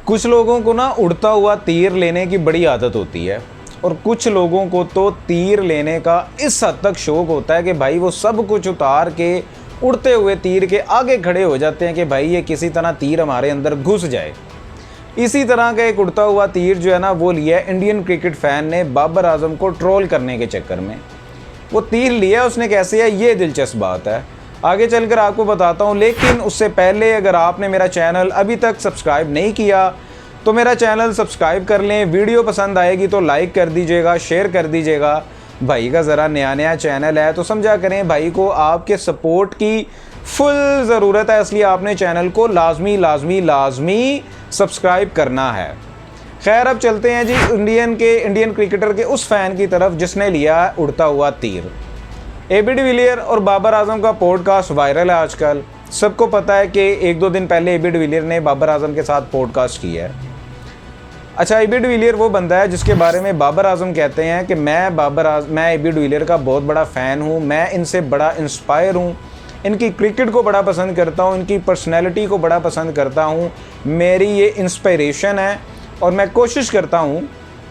कुछ लोगों को ना उड़ता हुआ तीर लेने की बड़ी आदत होती है और कुछ लोगों को तो तीर लेने का इस हद तक शौक होता है कि भाई वो सब कुछ उतार के उड़ते हुए तीर के आगे खड़े हो जाते हैं कि भाई ये किसी तरह तीर हमारे अंदर घुस जाए। इसी तरह का एक उड़ता हुआ तीर जो है ना वो लिया है इंडियन क्रिकेट फ़ैन ने बाबर आजम को ट्रोल करने के चक्कर में। वो तीर लिया उसने कैसे है, ये दिलचस्प बात है, आगे चलकर आपको बताता हूँ। लेकिन उससे पहले अगर आपने मेरा चैनल अभी तक सब्सक्राइब नहीं किया तो मेरा चैनल सब्सक्राइब कर लें। वीडियो पसंद आएगी तो लाइक कर दीजिएगा, शेयर कर दीजिएगा। भाई का ज़रा नया चैनल है तो समझा करें भाई को आपके सपोर्ट की फुल ज़रूरत है, इसलिए आपने चैनल को लाजमी सब्सक्राइब करना है। खैर अब चलते हैं जी इंडियन क्रिकेटर के उस फ़ैन की तरफ जिसने लिया है उड़ता हुआ तीर। एबी डिविलियर और बाबर आजम का पॉडकास्ट वायरल है आजकल। सबको पता है कि एक दो दिन पहले एबी डिविलियर ने बाबर आजम के साथ पॉडकास्ट किया है। अच्छा, एबी डिविलियर वो बंदा है जिसके बारे में बाबर आजम कहते हैं कि मैं एबी डिविलियर का बहुत बड़ा फ़ैन हूँ, मैं इनसे बड़ा इंस्पायर हूँ, इनकी क्रिकेट को बड़ा पसंद करता हूँ, इनकी पर्सनैलिटी को बड़ा पसंद करता हूँ, मेरी ये इंस्पिरेशन है और मैं कोशिश करता हूँ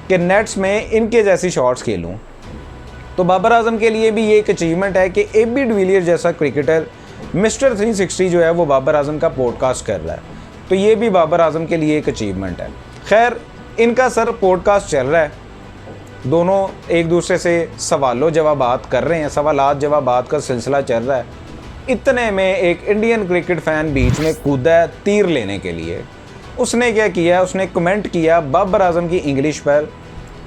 कि नेट्स में इनके जैसी शॉट्स खेलूँ। तो बाबर आजम के लिए भी ये एक अचीवमेंट है कि एबी डिविलियर जैसा क्रिकेटर मिस्टर 360 जो है वो बाबर आजम का पॉडकास्ट कर रहा है, तो ये भी बाबर आजम के लिए एक अचीवमेंट है। खैर इनका सर पॉडकास्ट चल रहा है, दोनों एक दूसरे से सवालों जवाबात कर रहे हैं, सवालात जवाबात का सिलसिला चल रहा है। इतने में एक इंडियन क्रिकेट फ़ैन बीच में कूदा है तीर लेने के लिए। उसने क्या किया, उसने कमेंट किया बाबर आजम की इंग्लिश पर।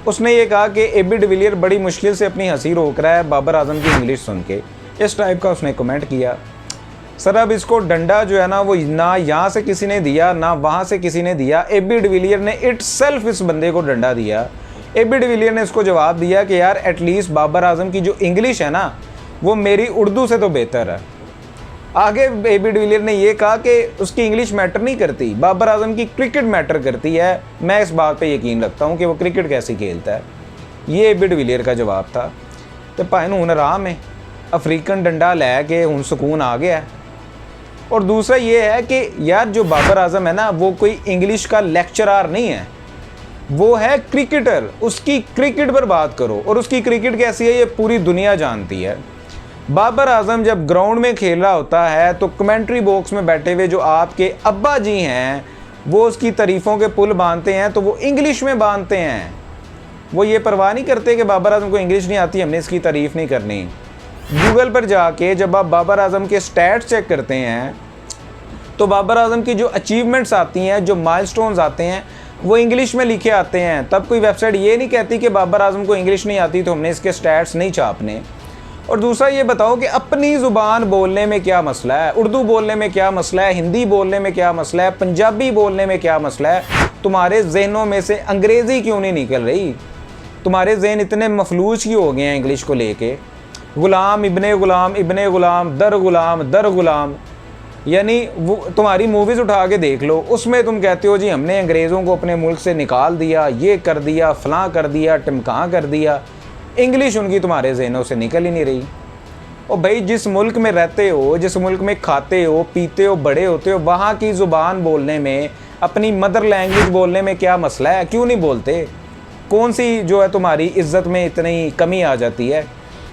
उसने ये कहा कि एबी डिविलियर बड़ी मुश्किल से अपनी हंसी रोक रहा है बाबर आजम की इंग्लिश सुन के, इस टाइप का उसने कमेंट किया। सर अब इसको डंडा जो है ना वो ना यहाँ से किसी ने दिया ना वहाँ से किसी ने दिया, एबी डिविलियर ने इटसेल्फ इस बंदे को डंडा दिया। एबी डिविलियर ने इसको जवाब दिया कि यार एटलीस्ट बाबर आजम की जो इंग्लिश है ना वो मेरी उर्दू से तो बेहतर है। आगे एबी डिविलियर ने ये कहा कि उसकी इंग्लिश मैटर नहीं करती, बाबर आजम की क्रिकेट मैटर करती है, मैं इस बात पे यकीन रखता हूँ कि वो क्रिकेट कैसी खेलता है। ये एबी डिविलियर का जवाब था। तो भाई हूँ आराम है, अफ्रीकन डंडा लै के हूँ सुकून आ गया। और दूसरा ये है कि यार जो बाबर आजम है ना वो कोई इंग्लिश का लेक्चरार नहीं है, वो है क्रिकेटर। उसकी क्रिकेट पर बात करो और उसकी क्रिकेट कैसी है ये पूरी दुनिया जानती है। बाबर आजम जब ग्राउंड में खेल रहा होता है तो कमेंट्री बॉक्स में बैठे हुए जो आपके अब्बा जी हैं वो उसकी तारीफ़ों के पुल बांधते हैं तो वो इंग्लिश में बांधते हैं। वो ये परवाह नहीं करते कि बाबर आजम को इंग्लिश नहीं आती, हमने इसकी तारीफ़ नहीं करनी। गूगल पर जाके जब आप बाबर आजम के स्टैट्स चेक करते हैं तो बाबर आजम की जो अचीवमेंट्स आती हैं, जो माइलस्टोन्स आते हैं वो इंग्लिश में लिखे आते हैं। तब कोई वेबसाइट ये नहीं कहती कि बाबर आजम को इंग्लिश नहीं आती तो हमने इसके स्टैट्स नहीं छापने। और दूसरा ये बताओ कि अपनी ज़ुबान बोलने में क्या मसला है, उर्दू बोलने में क्या मसला है, हिंदी बोलने में क्या मसला है, पंजाबी बोलने में क्या मसला है। तुम्हारे जहनों में से अंग्रेज़ी क्यों नहीं निकल रही? तुम्हारे जहन इतने मफलूज क्यों हो गए हैं इंग्लिश को लेके? गुलाम इब्ने गुलाम दर गुलाम, यानी वो तुम्हारी मूवीज़ उठा के देख लो, उसमें तुम कहते हो जी हमने अंग्रेज़ों को अपने मुल्क से निकाल दिया, ये कर दिया, फलां कर दिया, टिमकां कर दिया। इंग्लिश उनकी तुम्हारे जहनों से निकल ही नहीं रही। और भाई जिस मुल्क में रहते हो, जिस मुल्क में खाते हो, पीते हो, बड़े होते हो, वहाँ की ज़ुबान बोलने में, अपनी मदर लैंग्वेज बोलने में क्या मसला है? क्यों नहीं बोलते? कौन सी जो है तुम्हारी इज़्ज़त में इतनी कमी आ जाती है?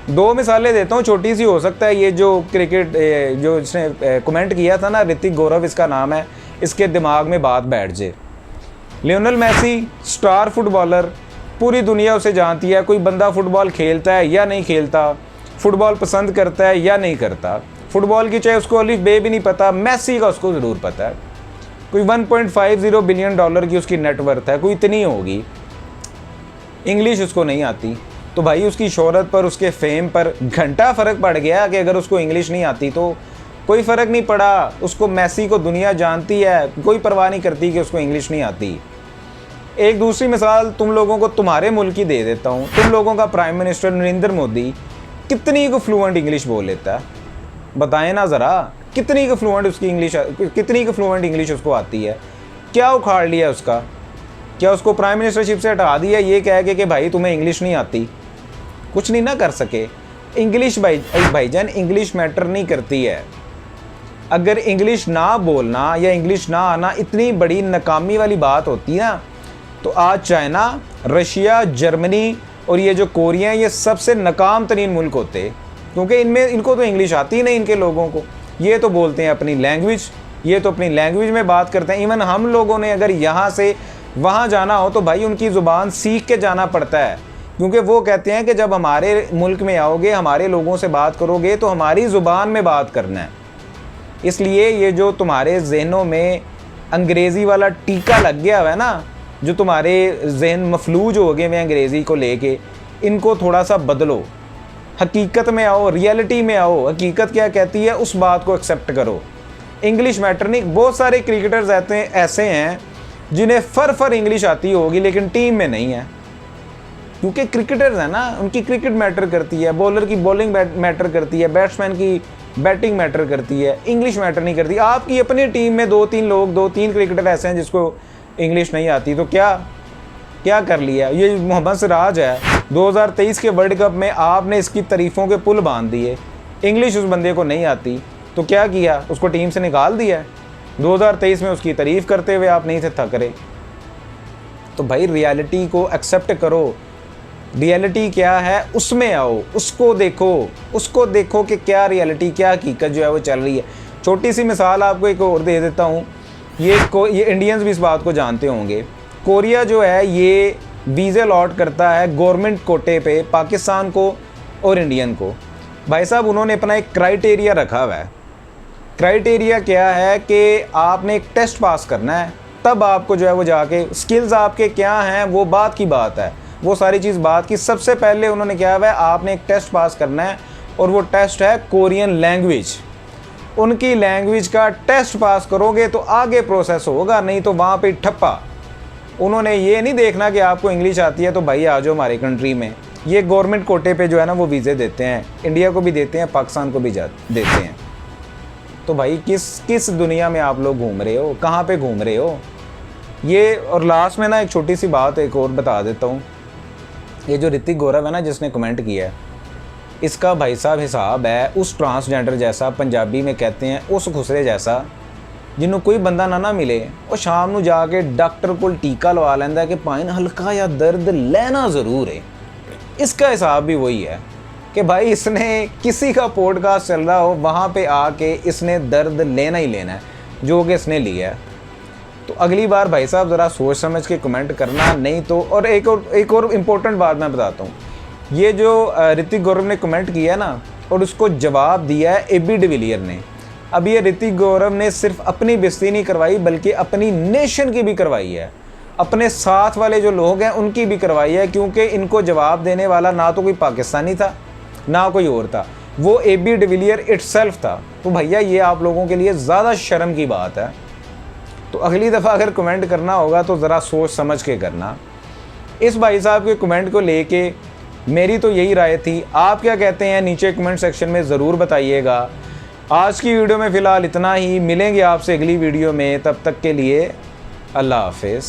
दो मिसालें देता हूँ, छोटी सी हो सकता है। ये जो क्रिकेट जो इसने कमेंट किया था ना, ऋतिक गौरव इसका नाम है, इसके दिमाग में बात बैठ जाए। लियोनेल मेसी स्टार फुटबॉलर, पूरी दुनिया उसे जानती है। कोई बंदा फ़ुटबॉल खेलता है या नहीं खेलता, फ़ुटबॉल पसंद करता है या नहीं करता, फ़ुटबॉल की चाहे उसको अलिफ बे भी नहीं पता, मेसी का उसको ज़रूर पता है। कोई 1.50 बिलियन डॉलर की उसकी नेटवर्थ है, कोई इतनी होगी। इंग्लिश उसको नहीं आती तो भाई उसकी शोहरत पर, उसके फेम पर घंटा फ़र्क पड़ गया कि अगर उसको इंग्लिश नहीं आती तो कोई फ़र्क नहीं पड़ा। उसको मेसी को दुनिया जानती है, कोई परवाह नहीं करती कि उसको इंग्लिश नहीं आती। एक दूसरी मिसाल तुम लोगों को तुम्हारे मुल्क की दे देता हूँ। तुम लोगों का प्राइम मिनिस्टर नरेंद्र मोदी कितनी को फ्लुएंट इंग्लिश बोल लेता है? बताएं ना ज़रा, कितनी को फ्लुएंट इंग्लिश उसको आती है? क्या उखाड़ लिया उसका? क्या उसको प्राइम मिनिस्टरशिप से हटा दिया ये कह के कि भाई तुम्हें इंग्लिश नहीं आती? कुछ नहीं ना कर सके। इंग्लिश भाईजान इंग्लिश मैटर नहीं करती है। अगर इंग्लिश ना बोलना या इंग्लिश ना आना इतनी बड़ी नाकामी वाली बात होती ना, तो आज चाइना, रशिया, जर्मनी और ये जो कोरिया, ये सबसे नाकाम तरीन मुल्क होते, क्योंकि इनको तो इंग्लिश आती ही नहीं इनके लोगों को। ये तो बोलते हैं अपनी लैंग्वेज, ये तो अपनी लैंग्वेज में बात करते हैं। इवन हम लोगों ने अगर यहाँ से वहाँ जाना हो तो भाई उनकी ज़ुबान सीख के जाना पड़ता है, क्योंकि वो कहते हैं कि जब हमारे मुल्क में आओगे, हमारे लोगों से बात करोगे तो हमारी ज़ुबान में बात करना है। इसलिए ये जो तुम्हारे जहनों में अंग्रेज़ी वाला टीका लग गया हुआ है ना, जो तुम्हारे जहन मफलूज हो गए हैं अंग्रेज़ी को लेके, इनको थोड़ा सा बदलो, हकीकत में आओ, रियलिटी में आओ। हकीकत क्या कहती है उस बात को एक्सेप्ट करो। इंग्लिश मैटर नहीं। बहुत सारे क्रिकेटर्स ऐसे हैं जिन्हें फर इंग्लिश आती होगी लेकिन टीम में नहीं है, क्योंकि क्रिकेटर्स हैं ना, उनकी क्रिकेट मैटर करती है, बॉलर की बॉलिंग मैटर करती है, बैट्समैन की बैटिंग मैटर करती है, इंग्लिश मैटर नहीं करती। आपकी अपनी टीम में 2-3 क्रिकेटर ऐसे हैं जिसको इंग्लिश नहीं आती, तो क्या कर लिया। ये मोहम्मद सिराज है, 2023 के वर्ल्ड कप में आपने इसकी तारीफ़ों के पुल बांध दिए, इंग्लिश उस बंदे को नहीं आती, तो क्या किया, उसको टीम से निकाल दिया। 2023 में उसकी तारीफ़ करते हुए आप नहीं थे थक रहे। तो भाई रियलिटी को एक्सेप्ट करो, रियलिटी क्या है उसमें आओ, उसको देखो कि क्या रियलिटी, क्या हकीकत जो है वो चल रही है। छोटी सी मिसाल आपको एक और दे देता हूँ, ये इंडियंस भी इस बात को जानते होंगे। कोरिया जो है ये वीज़े अलॉट करता है गवर्नमेंट कोटे पे पाकिस्तान को और इंडियन को। भाई साहब उन्होंने अपना एक क्राइटेरिया रखा हुआ है। क्राइटेरिया क्या है कि आपने एक टेस्ट पास करना है, तब आपको जो है वो जाके, स्किल्स आपके क्या हैं वो बात की बात है, वो सारी चीज़ बात की। सबसे पहले उन्होंने क्या है, आपने एक टेस्ट पास करना है और वो टेस्ट है कोरियन लैंग्वेज। उनकी लैंग्वेज का टेस्ट पास करोगे तो आगे प्रोसेस होगा, नहीं तो वहाँ पे ठप्पा। उन्होंने ये नहीं देखना कि आपको इंग्लिश आती है तो भाई आ जाओ हमारी कंट्री में। ये गवर्नमेंट कोटे पे जो है ना वो वीज़े देते हैं, इंडिया को भी देते हैं, पाकिस्तान को भी देते हैं। तो भाई किस दुनिया में आप लोग घूम रहे हो, कहाँ पे घूम रहे हो ये। और लास्ट में ना एक छोटी सी बात एक और बता देता हूँ। ये जो ऋतिक गौरव है ना जिसने कमेंट किया है, इसका भाई साहब हिसाब है उस ट्रांसजेंडर जैसा, पंजाबी में कहते हैं उस खुसरे जैसा, जिन्हों कोई बंदा ना मिले और शाम को जाके डॉक्टर को टीका लवा लेंदा है कि पाइन हल्का या दर्द लेना ज़रूर है। इसका हिसाब भी वही है कि भाई इसने किसी का पॉडकास्ट चल रहा हो वहाँ पे आके इसने दर्द लेना ही लेना है, जो कि इसने लिया है। तो अगली बार भाई साहब ज़रा सोच समझ के कमेंट करना, नहीं तो। और एक और इम्पोर्टेंट बात मैं बताता हूँ। ये जो ऋतिक गौरव ने कमेंट किया ना और उसको जवाब दिया है एबी डिविलियर ने। अब ये ऋतिक गौरव ने सिर्फ अपनी बेइज्जती नहीं करवाई बल्कि अपनी नेशन की भी करवाई है, अपने साथ वाले जो लोग हैं उनकी भी करवाई है, क्योंकि इनको जवाब देने वाला ना तो कोई पाकिस्तानी था ना कोई और था, वो एबी डिविलियर इटसेल्फ था। तो भैया ये आप लोगों के लिए ज़्यादा शर्म की बात है। तो अगली दफ़ा अगर कमेंट करना होगा तो ज़रा सोच समझ के करना। इस भाई साहब के कमेंट को लेके मेरी तो यही राय थी। आप क्या कहते हैं नीचे कमेंट सेक्शन में ज़रूर बताइएगा। आज की वीडियो में फ़िलहाल इतना ही, मिलेंगे आपसे अगली वीडियो में, तब तक के लिए अल्लाह हाफिज़।